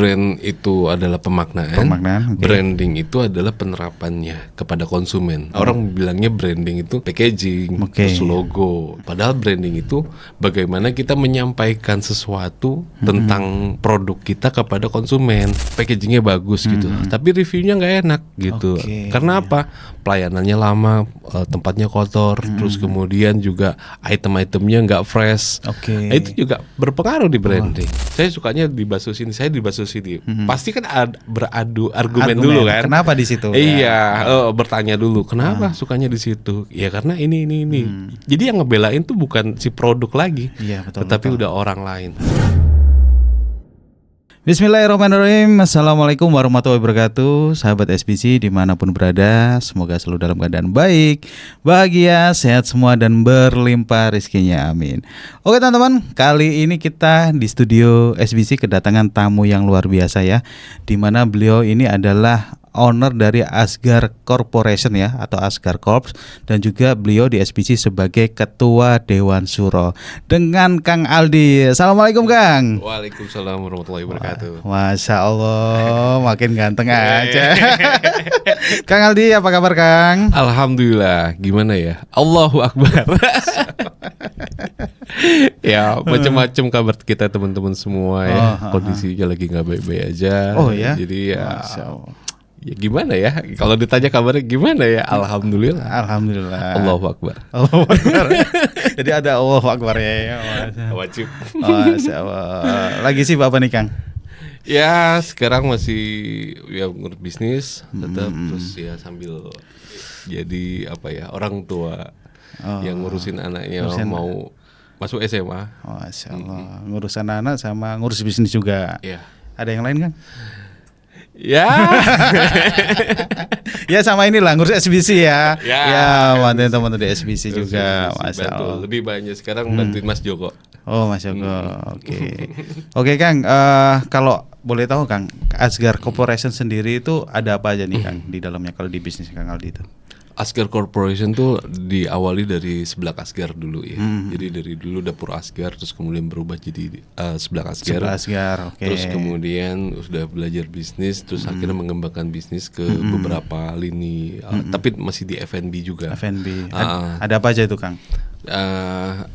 brand itu adalah pemaknaan, okay. Branding itu adalah penerapannya kepada konsumen. Orang bilangnya branding itu packaging, terus logo. Padahal branding itu bagaimana kita menyampaikan sesuatu tentang produk kita kepada konsumen. Packagingnya bagus gitu, tapi reviewnya nggak enak gitu. Karena apa? Pelayanannya lama, tempatnya kotor, terus kemudian juga item-itemnya nggak fresh. Nah, itu juga berpengaruh di branding. Saya sukanya di basus ini, saya di basus ini. Pasti kan beradu argumen dulu kan. Kenapa di situ? Iya, bertanya dulu kenapa sukanya di situ. Ya karena ini. Jadi yang ngebelain tuh bukan si produk lagi, tetapi udah orang lain. Bismillahirrahmanirrahim. Assalamualaikum warahmatullahi wabarakatuh. Sahabat SBC dimanapun berada, semoga selalu dalam keadaan baik, bahagia, sehat semua dan berlimpah rezekinya, amin. Oke teman-teman, kali ini kita di studio SBC kedatangan tamu yang luar biasa ya, dimana beliau ini adalah owner dari Asgar Corporation ya, atau Asgar Corps, dan juga beliau di SBC sebagai Ketua Dewan Suro dengan Kang Aldi. Assalamualaikum Kang. Waalaikumsalam warahmatullahi wabarakatuh. Masya Allah, makin ganteng aja. Kang Aldi, apa kabar Kang? Alhamdulillah, gimana ya? Allahu Akbar. Ya, macam-macam kabar kita teman-teman semua ya. Kondisinya lagi nggak baik-baik aja. Oh ya. Jadi ya. Ya gimana ya? Kalau ditanya kabarnya gimana ya? Alhamdulillah. Alhamdulillah. Allahu Akbar. Allahu Akbar. Jadi ada Allahu Akbar ya. Wajib. Masya Allah. Lagi sih Bapak nih Kang? Ya sekarang masih ya ngurus bisnis tetap, terus ya sambil jadi apa ya, orang tua yang ngurusin anaknya mau masuk SMA. Masya Allah. Ngurus anak-anak sama ngurus bisnis juga. Iya. Ada yang lain Kang? Ya. Ya sama inilah ngurus SBC ya. Ya, bantuin teman-teman di SBC juga. Masya Allah. Lebih banyak sekarang bantuin Mas Joko. Oh Mas Joko. Oke Kang, kalau boleh tahu Kang, Asgar Corporation sendiri itu ada apa aja nih Kang di dalamnya kalau di bisnis Kang Aldi itu? Asgar Corporation tuh diawali dari Seblak Asgar dulu ya. Jadi dari dulu dapur Asgar, terus kemudian berubah jadi Seblak Asgar. Terus kemudian sudah belajar bisnis, terus akhirnya mengembangkan bisnis ke beberapa lini, tapi masih di F&B juga. F&B. Ada apa aja itu Kang?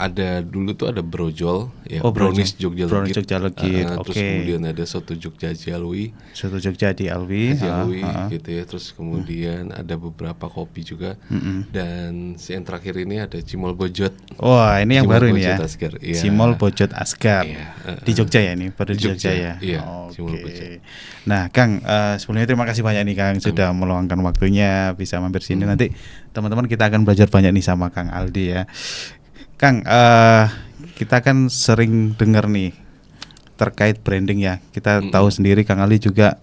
Ada dulu tuh ada brojol ya, brownies Jogja Legit. Terus kemudian ada soto Jogja Jalwi gitu ya. Terus kemudian ada beberapa kopi juga. Dan yang terakhir ini ada Cimol Bojot. Wah, ini yang baru ini ya. Iya. Cimol Bojot Asgar. Iya. Di Jogja ya ini, pada di Jogja ya. Iya, Cimol Bojot. Nah, Kang, sebelumnya terima kasih banyak nih Kang sudah meluangkan waktunya bisa mampir sini. Nanti teman-teman kita akan belajar banyak nih sama Kang Aldi ya. Kang, kita kan sering dengar nih terkait branding ya. Kita tahu sendiri Kang Aldi juga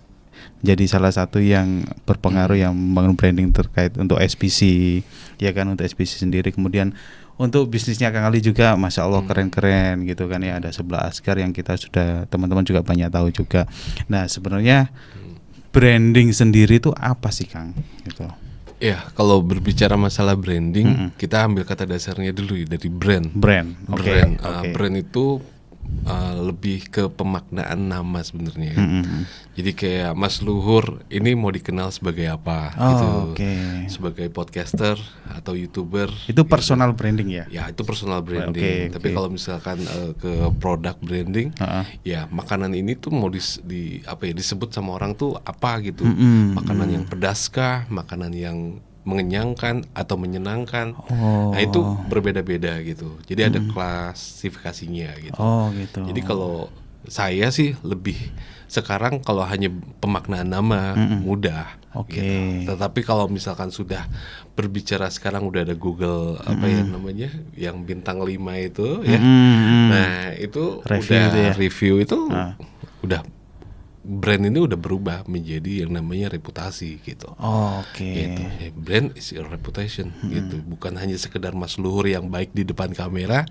jadi salah satu yang berpengaruh yang membangun branding terkait untuk SBC, ya kan, untuk SBC sendiri. Kemudian untuk bisnisnya Kang Aldi juga, masya Allah keren-keren gitu kan ya. Ada Seblak Asgar yang kita sudah teman-teman juga banyak tahu juga. Nah sebenarnya branding sendiri itu apa sih Kang? Gitu. Ya, kalau berbicara masalah branding, kita ambil kata dasarnya dulu ya, dari brand. Brand. Brand itu lebih ke pemaknaan nama sebenarnya. Jadi kayak Mas Luhur ini mau dikenal sebagai apa gitu. Sebagai podcaster atau YouTuber. Itu personal branding ya? Ya, itu personal branding. Tapi kalau misalkan ke produk branding, ya makanan ini tuh mau disebut sama orang tuh apa gitu. Makanan yang pedas kah, makanan yang mengenyangkan atau menyenangkan. Nah itu berbeda-beda gitu. Jadi ada klasifikasinya gitu. Jadi kalau saya sih lebih sekarang kalau hanya pemaknaan nama mudah. Gitu. Tetapi kalau misalkan sudah berbicara sekarang udah ada Google apa ya namanya yang bintang 5 itu ya. Nah itu review itu udah brand ini udah berubah menjadi yang namanya reputasi gitu. Gitu. Brand is your reputation gitu. Bukan hanya sekedar Mas Luhur yang baik di depan kamera,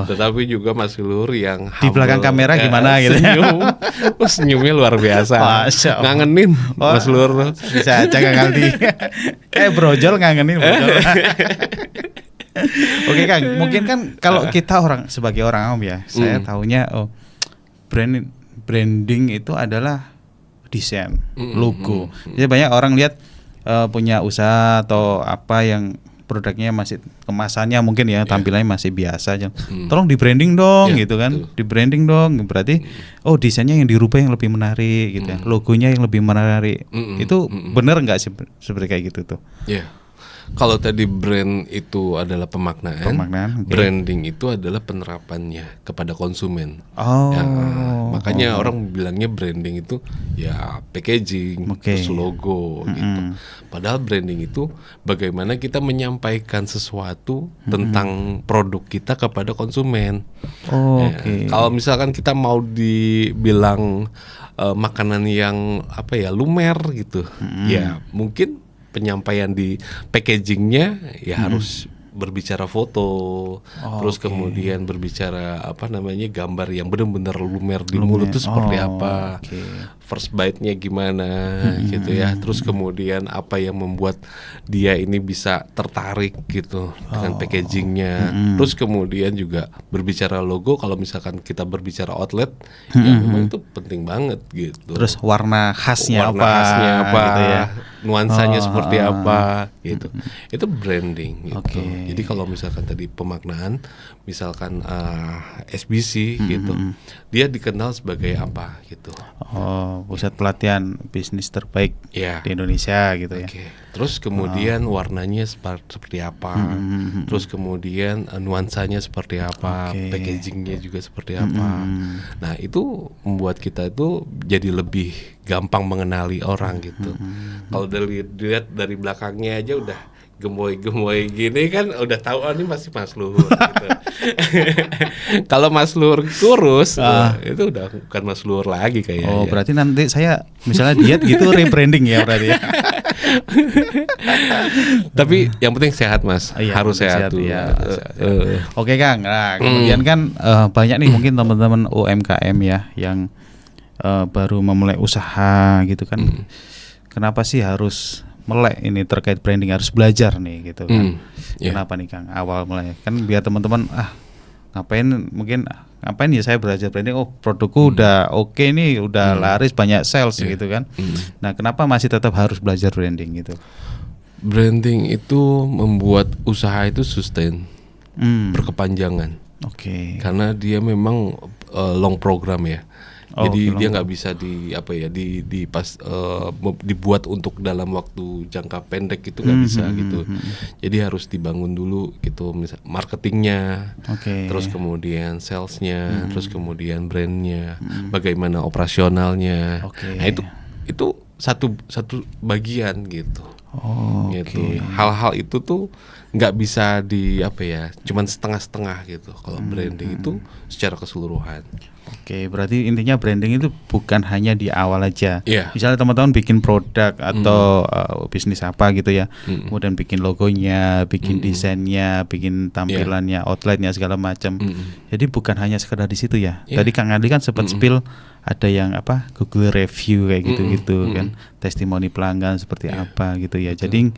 tetapi juga Mas Luhur yang di belakang kamera gimana gitu. Senyumnya luar biasa. Ngangenin Mas Luhur. Bisa aja Kang Aldi. Brojol ngangenin brojol. Oke Kang, mungkin kan kalau kita sebagai orang awam ya, saya taunya branding itu adalah desain, logo. Jadi banyak orang lihat punya usaha atau apa yang produknya masih kemasannya mungkin ya tampilannya masih biasa aja. Tolong di branding dong gitu kan. Betul. Di branding dong. Berarti desainnya yang dirubah yang lebih menarik gitu ya. Logonya yang lebih menarik. Itu benar enggak sih seperti kayak gitu tuh? Iya. Kalau tadi brand itu adalah pemaknaan, branding itu adalah penerapannya kepada konsumen. Makanya orang bilangnya branding itu ya packaging, terus logo gitu. Padahal branding itu bagaimana kita menyampaikan sesuatu tentang produk kita kepada konsumen. Kalau misalkan kita mau dibilang makanan yang lumer gitu, ya mungkin penyampaian di packagingnya ya harus berbicara foto, terus kemudian berbicara gambar yang benar-benar lumer di mulut itu seperti apa, first bite-nya gimana gitu ya, terus kemudian apa yang membuat dia ini bisa tertarik gitu dengan packagingnya, terus kemudian juga berbicara logo. Kalau misalkan kita berbicara outlet, ya memang itu penting banget gitu. Terus warna khasnya apa gitu ya, nuansanya seperti apa gitu. Itu branding gitu. Jadi kalau misalkan tadi pemaknaan, misalkan SBC gitu, dia dikenal sebagai apa gitu. Pusat pelatihan bisnis terbaik di Indonesia gitu ya. Terus kemudian warnanya seperti apa, terus kemudian nuansanya seperti apa, packagingnya juga seperti apa. Nah itu membuat kita itu jadi lebih gampang mengenali orang gitu. Kalau dilihat dari belakangnya aja udah gemoy-gemoy gini kan udah tahu ini pasti Mas Luhur gitu. Kalau Mas Luhur kurus itu udah bukan Mas Luhur lagi kayaknya. Berarti nanti saya misalnya diet gitu rebranding ya berarti ya. Tapi yang penting sehat Mas, harus sehat dulu. Oke Kang, nah kemudian kan banyak nih mungkin teman-teman UMKM ya yang baru memulai usaha gitu kan. Kenapa sih harus melek ini terkait branding, harus belajar nih gitu kan? Kenapa nih Kang awal mulai? Kan biar teman-teman ngapain ya saya belajar branding, produkku udah oke nih, udah laris banyak sales gitu kan. Nah kenapa masih tetap harus belajar branding gitu? Branding itu membuat usaha itu sustain, berkepanjangan. Karena dia memang long program ya. Jadi dia nggak bisa dibuat untuk dalam waktu jangka pendek, itu nggak bisa gitu. Jadi harus dibangun dulu gitu, misal marketingnya, terus kemudian salesnya, terus kemudian brandnya, bagaimana operasionalnya. Nah itu satu bagian gitu. Gitu. Hal-hal itu tuh nggak bisa cuman setengah-setengah gitu. Kalau branding itu secara keseluruhan. Berarti intinya branding itu bukan hanya di awal aja. Misalnya teman-teman bikin produk atau bisnis apa gitu ya, kemudian bikin logonya, bikin desainnya, bikin tampilannya, outletnya segala macam. Jadi bukan hanya sekedar di situ ya. Tadi Kang Adli kan sempat spill ada yang Google review kayak gitu-gitu kan, testimoni pelanggan seperti apa gitu ya. Jadi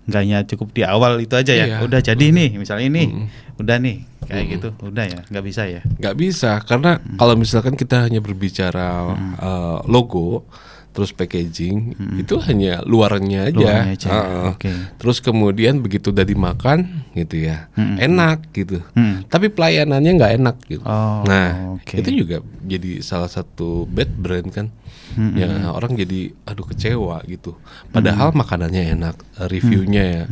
nggak hanya cukup di awal itu aja ya. Udah jadi nih, misalnya ini udah nih kayak gitu, udah ya, nggak bisa ya? Nggak bisa, karena kalau misalkan kita hanya berbicara logo, terus packaging, itu hanya luarnya aja. Terus kemudian begitu udah dimakan gitu ya, enak gitu. Tapi pelayanannya nggak enak gitu. Itu juga jadi salah satu bad brand kan. Ya orang jadi kecewa gitu. Padahal makanannya enak, reviewnya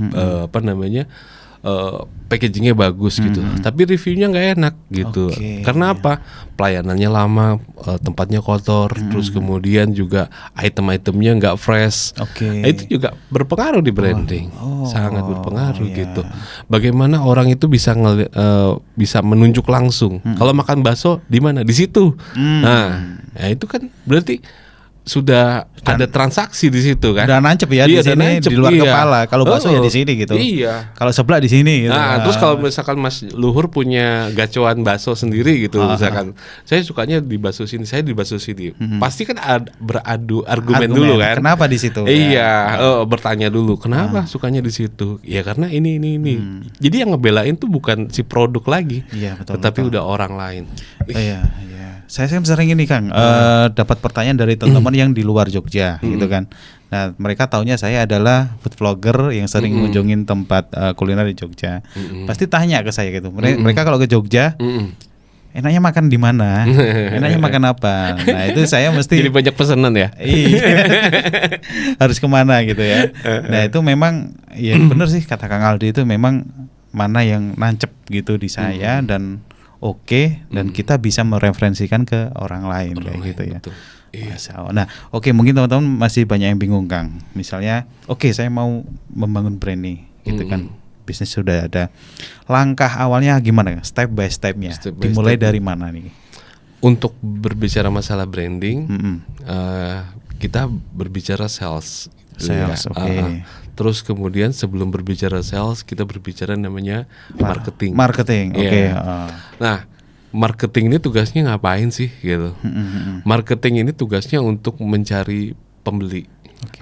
packagingnya bagus gitu, tapi reviewnya nggak enak gitu. Karena apa? Pelayanannya lama, tempatnya kotor, terus kemudian juga item-itemnya nggak fresh. Nah, itu juga berpengaruh di branding, sangat berpengaruh gitu. Bagaimana orang itu bisa menunjuk langsung. Kalau makan bakso di mana? Di situ. Nah, itu kan berarti sudah ada transaksi di situ kan. Udah nancep ya di sini, di luar kepala. Kalau bakso ya di sini gitu. Kalau sebelah di sini gitu. Nah, terus kalau misalkan Mas Luhur punya gacoan bakso sendiri gitu, misalkan saya sukanya di bakso sini, saya di bakso sini. Pasti kan beradu argumen dulu kan. Kenapa di situ? Bertanya dulu, kenapa sukanya di situ? Ya karena ini. Jadi yang ngebelain tuh bukan si produk lagi, tetapi udah orang lain. saya sering ini Kang dapat pertanyaan dari teman-teman yang di luar Jogja gitu kan. Nah, mereka taunya saya adalah food vlogger yang sering ngunjungin tempat kuliner di Jogja. Pasti tanya ke saya gitu. Mereka kalau ke Jogja, enaknya makan di mana? Enaknya makan apa? Nah, itu saya mesti jadi banyak pesanan ya. Iya. Harus kemana gitu ya. Nah, itu memang ya benar sih kata Kang Aldi, itu memang mana yang nancep gitu di saya dan dan kita bisa mereferensikan ke orang lain kayak gitu ya. Betul. Nah, mungkin teman-teman masih banyak yang bingung Kang. Misalnya, saya mau membangun brand nih, gitu kan. Bisnis sudah ada. Langkah awalnya gimana? Step by stepnya. Dimulai dari mana nih? Untuk berbicara masalah branding, kita berbicara sales. Sales, terus kemudian sebelum berbicara sales, kita berbicara namanya marketing. Marketing, Nah, marketing ini tugasnya ngapain sih gitu? Marketing ini tugasnya untuk mencari pembeli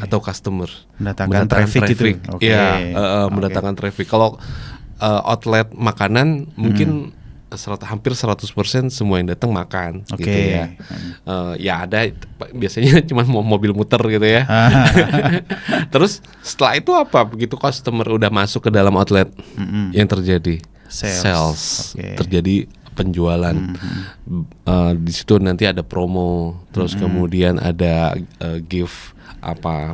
atau customer, mendatangkan traffic gitu. Mendatangkan traffic. Kalau outlet makanan mungkin hampir 100% semua yang datang makan gitu ya. Ya ada biasanya cuma mobil muter gitu ya. Terus setelah itu apa? Begitu customer udah masuk ke dalam outlet, yang terjadi sales. Terjadi penjualan. Di situ nanti ada promo, terus kemudian ada gift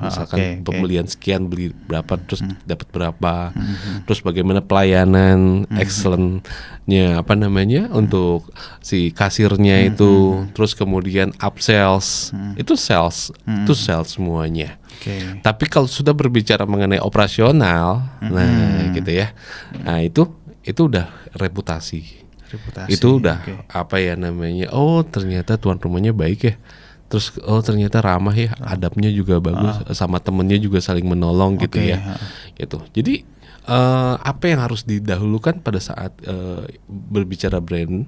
misalkan pembelian sekian beli berapa terus dapat berapa, terus bagaimana pelayanan excellent-nya untuk si kasirnya itu, terus kemudian upsells, itu sales, itu sales semuanya. Tapi kalau sudah berbicara mengenai operasional, nah gitu ya, nah itu udah reputasi. Itu udah ternyata tuan rumahnya baik ya. Terus ternyata ramah ya, adabnya juga bagus, sama temennya juga saling menolong gitu ya. Gitu. Jadi apa yang harus didahulukan pada saat berbicara brand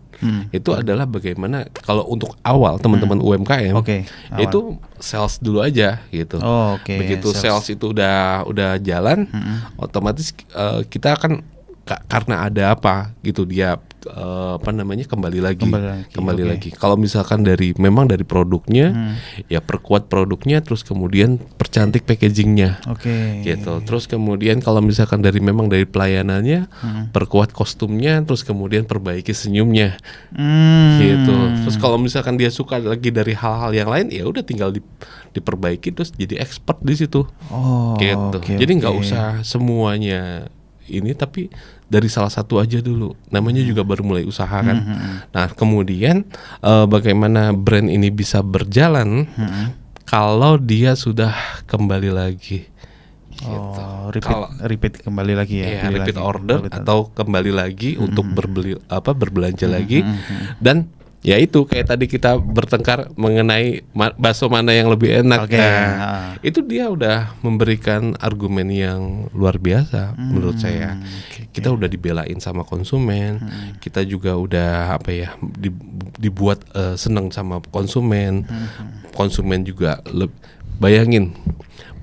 itu adalah bagaimana kalau untuk awal teman-teman UMKM itu sales dulu aja gitu. Begitu sales itu udah jalan, otomatis kita akan karena ada gitu dia kembali lagi. Kalau misalkan memang dari produknya, ya perkuat produknya, terus kemudian percantik packagingnya, gitu. Terus kemudian kalau misalkan dari pelayanannya, perkuat kostumnya, terus kemudian perbaiki senyumnya, gitu. Terus kalau misalkan dia suka lagi dari hal-hal yang lain, ya udah tinggal diperbaiki terus jadi expert di situ, gitu. Jadi nggak usah semuanya ini, tapi dari salah satu aja dulu, namanya juga baru mulai usaha kan. Nah kemudian bagaimana brand ini bisa berjalan kalau dia sudah kembali lagi gitu. Repeat kembali lagi ya, repeat order atau kembali lagi untuk berbelanja lagi. Dan ya itu kayak tadi kita bertengkar mengenai bakso mana yang lebih enak. Itu dia udah memberikan argumen yang luar biasa menurut saya. Kita udah dibelain sama konsumen, kita juga udah dibuat seneng sama konsumen. Konsumen juga bayangin,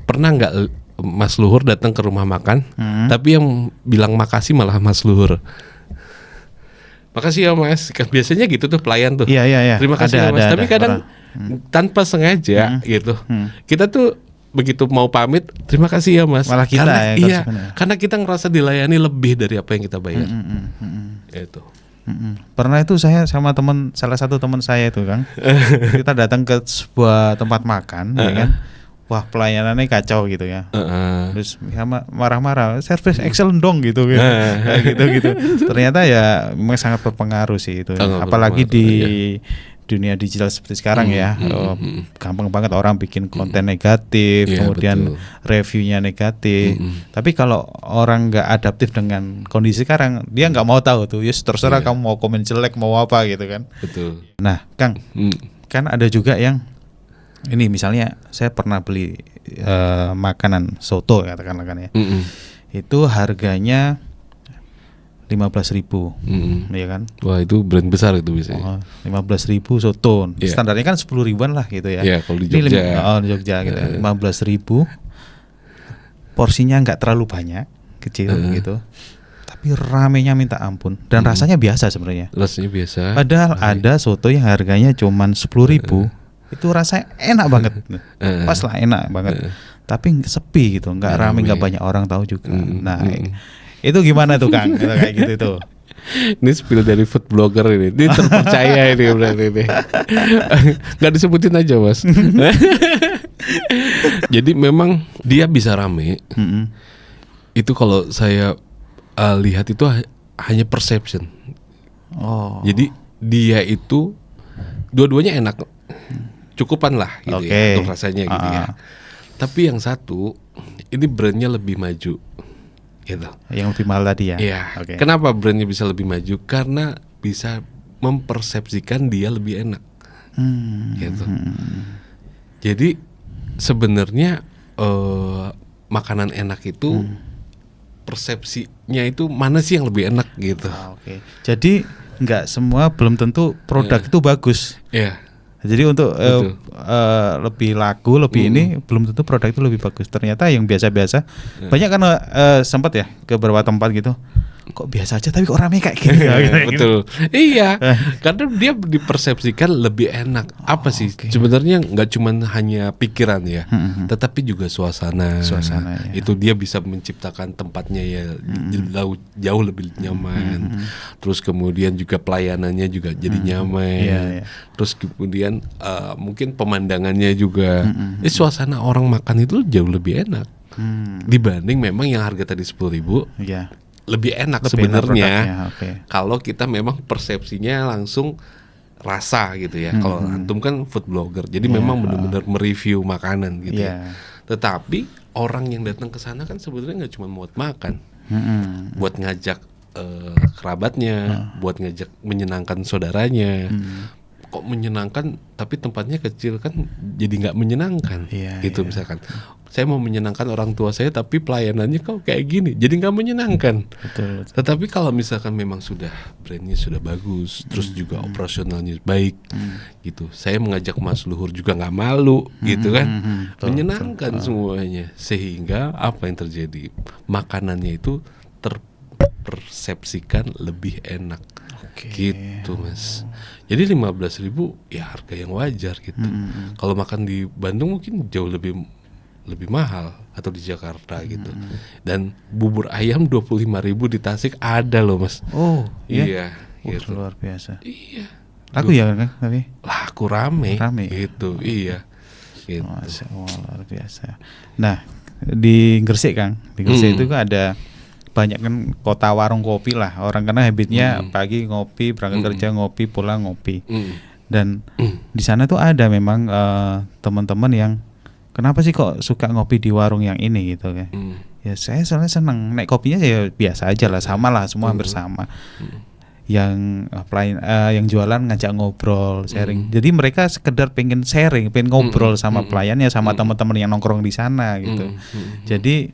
pernah nggak Mas Luhur datang ke rumah makan, tapi yang bilang makasih malah Mas Luhur. Makasih ya Mas, biasanya gitu tuh pelayan tuh. Iya. Terima kasih ya Mas. Tapi kadang tanpa sengaja gitu, kita tuh begitu mau pamit, terima kasih ya Mas. Malah kita karena kita ngerasa dilayani lebih dari apa yang kita bayar. Itu. Pernah itu saya sama salah satu teman saya itu Kang, kita datang ke sebuah tempat makan, ya kan. Wah pelayanannya kacau gitu ya, terus sama marah-marah, service excellent dong gitu. Gitu. Ternyata ya memang sangat berpengaruh sih itu, apalagi di dunia digital seperti sekarang ya. Gampang banget orang bikin konten negatif, kemudian reviewnya negatif. Tapi kalau orang nggak adaptif dengan kondisi sekarang, dia nggak mau tahu tuh. Terserah kamu mau komen jelek mau apa gitu kan. Betul. Nah Kang, kan ada juga yang ini misalnya saya pernah beli makanan soto katakanlah kan ya, itu harganya 15.000, ya kan? Wah itu brand besar itu biasanya. 15.000 soto, standarnya kan 10 ribuan lah gitu ya. Iya kalau di Jogja. Di Jogja gitu. 15.000, porsinya nggak terlalu banyak, kecil gitu. tapi ramenya minta ampun dan rasanya biasa sebenarnya. Rasanya biasa. Padahal ada soto yang harganya cuman 10.000, itu rasanya enak banget, pas lah enak banget. Tapi sepi gitu, nggak rame, nggak banyak orang tahu juga. Itu gimana tuh Kang? Kayak gitu tuh. Ini spill dari food blogger ini terpercaya ini berarti ini. Nggak disebutin aja Mas. Jadi memang dia bisa rame. Itu kalau saya lihat itu hanya perception. Jadi dia itu dua-duanya enak, cukupan lah gitu ya untuk rasanya gitu ya. Tapi yang satu ini brandnya lebih maju. Gitu. Yang lebih mahal tadi ya. Iya. Kenapa brandnya bisa lebih maju? Karena bisa mempersepsikan dia lebih enak. Gitu. Jadi sebenarnya makanan enak itu persepsinya itu mana sih yang lebih enak gitu. Jadi nggak semua, belum tentu produk itu bagus. Iya. Jadi untuk lebih laku, lebih ini belum tentu produk itu lebih bagus. Ternyata yang biasa-biasa banyak kan sempat ya ke beberapa tempat gitu. Kok biasa aja tapi kok rame kayak gini. Betul. Iya. Karena dia dipersepsikan lebih enak. Apa sih? Sebenarnya nggak cuma hanya pikiran ya, tetapi juga suasana. Ya. Itu dia bisa menciptakan tempatnya ya jauh lebih nyaman. Terus kemudian juga pelayanannya juga jadi nyaman. Terus kemudian mungkin pemandangannya juga. Suasana orang makan itu jauh lebih enak dibanding memang yang harga tadi 10.000. Lebih enak sebenarnya kalau kita memang persepsinya langsung rasa gitu ya. Kalau antum kan food blogger, jadi memang benar-benar mereview makanan gitu ya. Tetapi orang yang datang ke sana kan sebenarnya nggak cuma buat makan, buat ngajak kerabatnya, buat ngajak menyenangkan saudaranya. Kok menyenangkan tapi tempatnya kecil kan jadi nggak menyenangkan gitu. Misalkan saya mau menyenangkan orang tua saya tapi pelayanannya kok kayak gini, jadi nggak menyenangkan. Betul. Tetapi kalau misalkan memang sudah brandnya sudah bagus, terus juga operasionalnya baik gitu, saya mengajak Mas Luhur juga nggak malu gitu kan. Menyenangkan semuanya, sehingga apa yang terjadi, makanannya itu terpersepsikan lebih enak. Gitu Mas. Jadi 15.000 ya harga yang wajar gitu. Kalau makan di Bandung mungkin jauh lebih mahal, atau di Jakarta gitu. Dan bubur ayam 25.000 di Tasik ada loh Mas. Iya. Gitu. Luar biasa. Iya. Laku ya kan tapi? Laku rame. Gitu. Iya. Gitu. Luar biasa. Nah di Gresik Kang, di Gresik itu kan ada banyak kan kota warung kopi lah. Orang karena habitnya pagi ngopi, berangkat kerja ngopi, pulang ngopi. Dan di sana tuh ada memang teman-teman yang kenapa sih kok suka ngopi di warung yang ini gitu kan. Ya saya soalnya senang, naik kopinya ya biasa aja lah, sama lah, semua hampir sama. Yang yang jualan ngajak ngobrol, sharing. Jadi mereka sekedar pengen sharing, pengen ngobrol sama pelayannya, sama teman-teman yang nongkrong di sana gitu. Jadi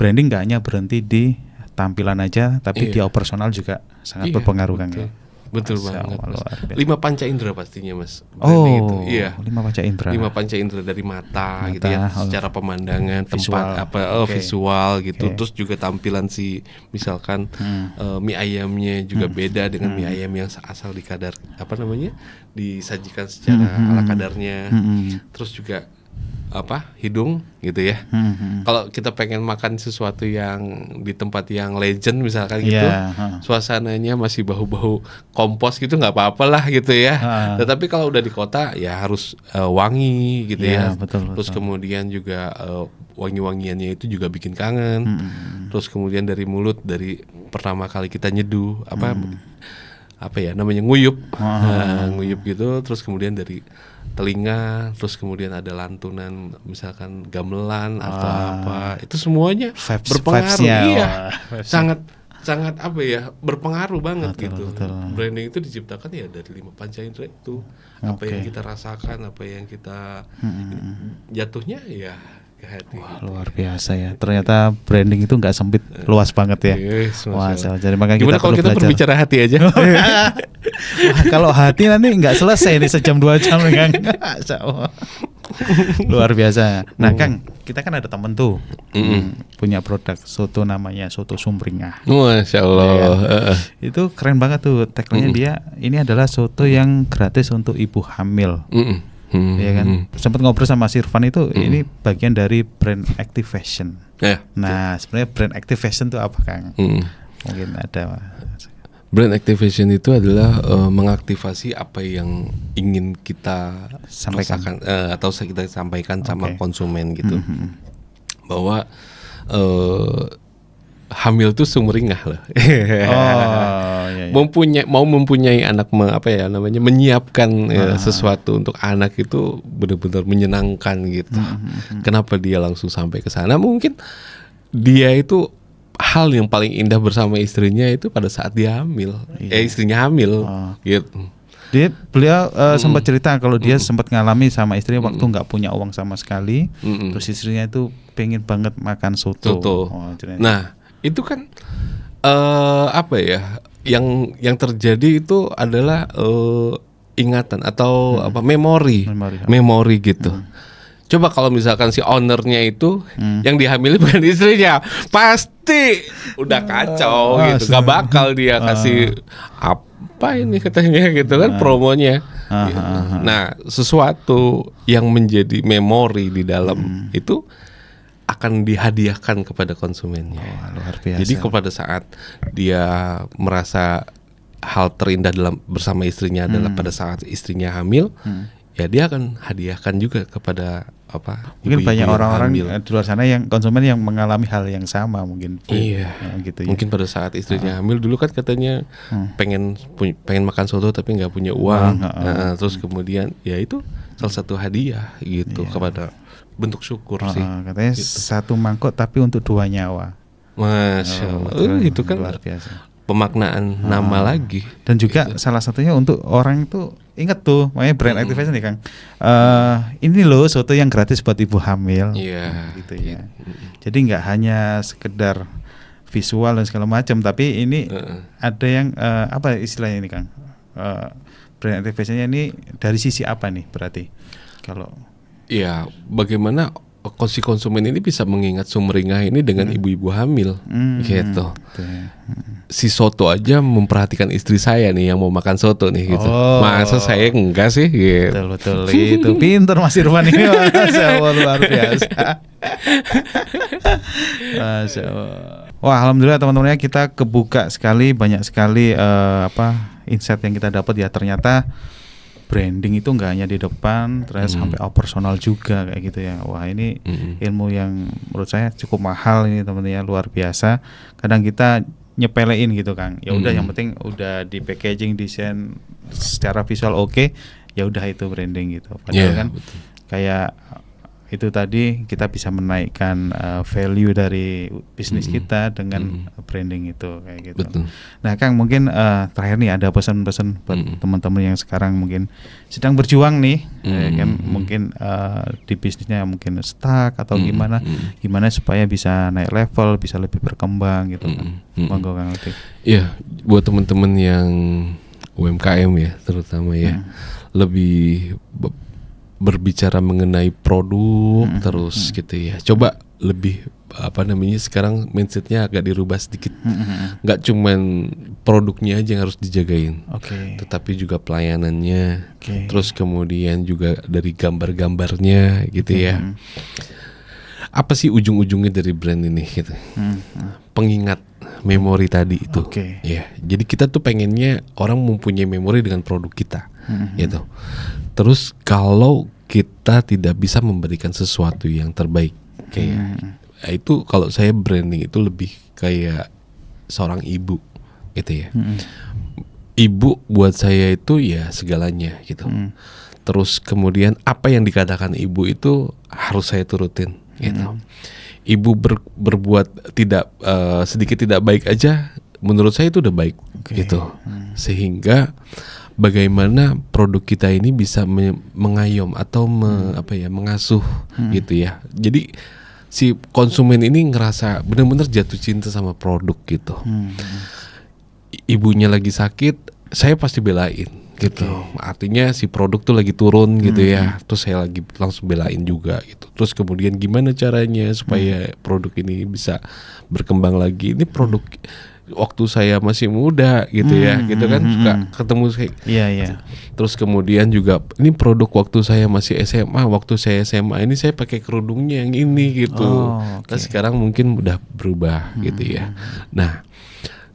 branding gak hanya berhenti di tampilan aja, tapi di operasional juga sangat berpengaruh kan ya. Betul banget Mas. 5 panca indera pastinya Mas. Itu. Iya. 5 panca indera. 5 panca indera dari mata gitu ya, secara pemandangan, visual, tempat visual gitu. Terus juga tampilan misalkan mie ayamnya juga beda dengan mie ayam yang asal disajikan secara ala kadarnya. Terus juga hidung gitu ya. Kalau kita pengen makan sesuatu yang di tempat yang legend misalkan gitu, suasananya masih bau-bau kompos gitu nggak apa-apa lah gitu ya. Tetapi kalau udah di kota ya harus wangi gitu ya. Betul. Terus kemudian juga wangi-wangiannya itu juga bikin kangen. Terus kemudian dari mulut, dari pertama kali kita nyeduh nguyup, nguyup gitu. Terus kemudian dari telinga, terus kemudian ada lantunan misalkan gamelan atau apa, itu semuanya berpengaruh. Sangat berpengaruh banget gitu. Branding itu diciptakan ya dari 5 panca indera itu. Apa yang kita rasakan, apa yang kita jatuhnya ya ke hati. Luar biasa ya. Ternyata branding itu nggak sempit, luas banget ya. Jadi makanya gimana kalau kita berbicara hati aja? Kalau hati nanti nggak selesai nih sejam 2 jam kan. Luar biasa. Nah, Kang, kita kan ada temen tuh punya produk soto namanya soto Sumringah. Masya Allah. Ya kan? Itu keren banget tuh tagline-nya dia. Ini adalah soto yang gratis untuk ibu hamil. Ya kan? Sempat ngobrol sama Sirvan itu, ini bagian dari brand activation. Nah, sebenarnya brand activation itu apa, Kang? Mungkin ada. Brand activation itu adalah mengaktifasi apa yang ingin kita sampaikan atau kita sampaikan sama konsumen gitu. Bahwa hamil tuh sumringah loh. Iya. Mempunyai anak menyiapkan sesuatu untuk anak itu benar-benar menyenangkan gitu. Kenapa dia langsung sampai ke sana? Mungkin dia itu hal yang paling indah bersama istrinya itu pada saat dia hamil. Istrinya hamil gitu. Beliau sempat cerita kalau dia sempat ngalami sama istrinya waktu nggak punya uang sama sekali, terus istrinya itu pengen banget makan soto. Nah, itu kan yang terjadi itu adalah ingatan atau memori gitu. Coba kalau misalkan si ownernya itu yang dihamili bukan istrinya, pasti udah kacau gitu. Gak bakal dia kasih apa ini katanya gitu kan promonya. Nah, sesuatu yang menjadi memori di dalam itu akan dihadiahkan kepada konsumennya. Luar biasa. Jadi pada saat dia merasa hal terindah bersama istrinya adalah pada saat istrinya hamil, ya dia akan hadiahkan juga kepada mungkin banyak orang-orang di luar sana yang konsumen yang mengalami hal yang sama mungkin. Iya. Gitu ya. Mungkin pada saat istrinya hamil dulu kan katanya pengen makan soto tapi nggak punya uang. Terus kemudian ya itu salah satu hadiah gitu kepada bentuk syukur sih. Katanya gitu. Satu mangkok tapi untuk 2 nyawa. Masya Allah. Itu kan luar biasa. Pemaknaan nama lagi. Dan juga salah satunya untuk orang itu ingat tuh, makanya brand activation nih Kang. Ini loh soto yang gratis buat ibu hamil. Gitu ya. Jadi nggak hanya sekedar visual dan segala macam, tapi ini ada yang apa istilahnya ini Kang? Brand activationnya ini dari sisi apa nih berarti? Kalau bagaimana si konsumen ini bisa mengingat Sumringah ini dengan ibu-ibu hamil gitu. Si soto aja memperhatikan istri saya nih yang mau makan soto nih gitu. Masa saya enggak sih gitu. Betul itu pinter Mas Irfan ini. Masya Allah, luar biasa. Masya Allah. Wah, alhamdulillah teman-teman ya, kita kebuka sekali, banyak sekali insight yang kita dapat ya. Ternyata branding itu nggak hanya di depan, terus sampai operasional juga kayak gitu ya. Wah, ini ilmu yang menurut saya cukup mahal ini teman-teman ya, luar biasa. Kadang kita nyepelein gitu Kang. Ya udah yang penting udah di packaging, desain secara visual oke, ya udah itu branding gitu. Padahal kan kayak itu tadi kita bisa menaikkan value dari bisnis kita dengan branding itu kayak gitu. Betul. Nah Kang, mungkin terakhir nih ada pesan-pesan buat teman-teman yang sekarang mungkin sedang berjuang nih, kan mungkin di bisnisnya mungkin stuck atau gimana supaya bisa naik level, bisa lebih berkembang gitu kan. Monggo Kang. Iya, buat teman-teman yang UMKM ya terutama ya, lebih berbicara mengenai produk terus gitu ya. Coba lebih sekarang mindsetnya agak dirubah sedikit. Nggak cuman produknya aja yang harus dijagain, tetapi juga pelayanannya. Terus kemudian juga dari gambar-gambarnya gitu ya. Apa sih ujung-ujungnya dari brand ini gitu? Pengingat memori tadi itu. Ya, jadi kita tuh pengennya orang mempunyai memori dengan produk kita, gitu. Terus kalau kita tidak bisa memberikan sesuatu yang terbaik, itu kalau saya branding itu lebih kayak seorang ibu, gitu ya. Ibu buat saya itu ya segalanya, gitu. Terus kemudian apa yang dikatakan ibu itu harus saya turutin, gitu. Ibu berbuat sedikit tidak baik aja, menurut saya itu udah baik, gitu. Sehingga bagaimana produk kita ini bisa mengayom atau mengasuh gitu ya. Jadi si konsumen ini ngerasa benar-benar jatuh cinta sama produk gitu. Ibunya lagi sakit, saya pasti belain gitu. Artinya si produk tuh lagi turun gitu ya. Terus saya lagi langsung belain juga gitu. Terus kemudian gimana caranya supaya produk ini bisa berkembang lagi. Ini produk waktu saya masih muda gitu ya, gitu kan suka ketemu saya. Iya. Terus kemudian juga ini produk waktu saya masih SMA, waktu saya SMA ini saya pakai kerudungnya yang ini gitu. Nah sekarang mungkin udah berubah gitu ya. Nah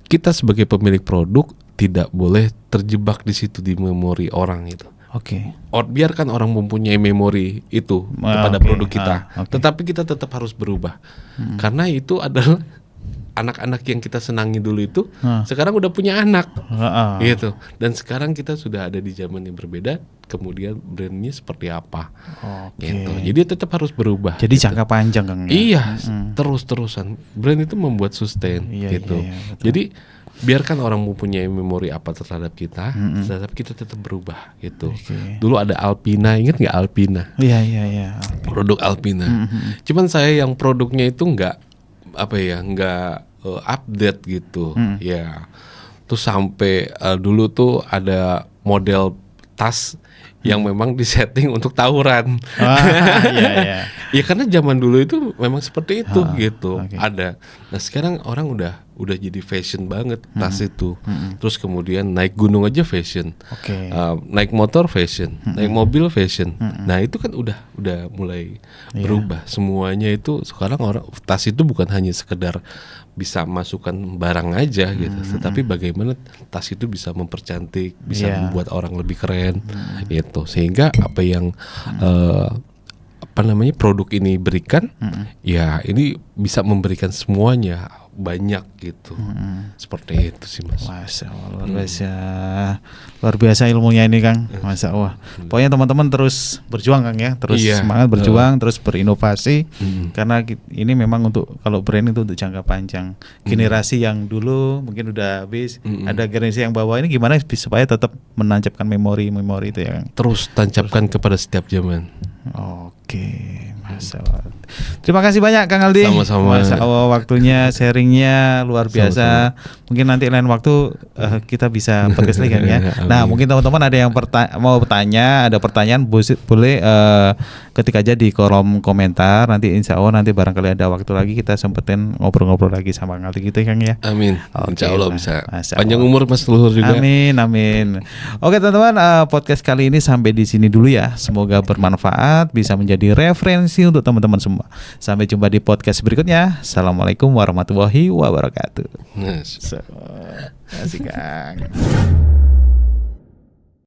kita sebagai pemilik produk tidak boleh terjebak di situ di memori orang itu. Biarkan orang mempunyai memori itu kepada produk kita, tetapi kita tetap harus berubah karena itu adalah anak-anak yang kita senangi dulu itu sekarang udah punya anak, gitu. Dan sekarang kita sudah ada di zaman yang berbeda. Kemudian brandnya seperti apa, gitu. Jadi tetap harus berubah. Jadi gitu. jangka panjang kan? Iya, terus-terusan. Brand itu membuat sustain, gitu. Jadi biarkan orang mempunyai memori apa terhadap kita, terhadap kita tetap berubah gitu. Dulu ada Alpina, ingat nggak Alpina? Iya. Produk Alpina. Cuman saya yang produknya itu nggak update gitu, ya. Terus sampai dulu tuh ada model tas yang memang disetting untuk tawuran. Iya. Ya karena zaman dulu itu memang seperti itu gitu. Ada. Nah sekarang orang udah jadi fashion banget tas itu. Terus kemudian naik gunung aja fashion. Naik motor fashion, naik mobil fashion. Nah itu kan udah mulai berubah. Semuanya itu sekarang orang tas itu bukan hanya sekedar bisa masukkan barang aja gitu, tetapi bagaimana tas itu bisa mempercantik, bisa membuat orang lebih keren, gitu. Sehingga apa yang produk ini berikan, ya ini bisa memberikan semuanya banyak gitu. Seperti itu sih Mas. Masya Allah, luar biasa ilmunya ini Kang. Masya Allah. Pokoknya teman-teman terus berjuang Kang ya, terus semangat berjuang, terus berinovasi. Karena ini memang kalau brand itu untuk jangka panjang. Generasi yang dulu mungkin udah habis, ada generasi yang bawah ini gimana supaya tetap menancapkan memori itu ya Kang. Terus tancapkan kepada setiap zaman. Masya Allah. Terima kasih banyak Kang Aldi. Sama-sama. Masya Allah, waktunya sharingnya luar biasa. Sama-sama. Mungkin nanti lain waktu kita bisa podcast lagi Kang ya. Nah mungkin teman-teman ada yang mau bertanya, ada pertanyaan boleh ketik aja di kolom komentar. Nanti insya Allah nanti barangkali ada waktu lagi kita sempetin ngobrol-ngobrol lagi sama Kang Aldi gitu Kang ya. Amin. Insya Allah bisa. Panjang umur Mas Luhur juga. Amin. Oke teman-teman, podcast kali ini sampai di sini dulu ya. Semoga bermanfaat, bisa menjadi referensi untuk teman-teman semua. Sampai jumpa di podcast berikutnya. Assalamualaikum warahmatullahi wabarakatuh. Terima kasih Kang.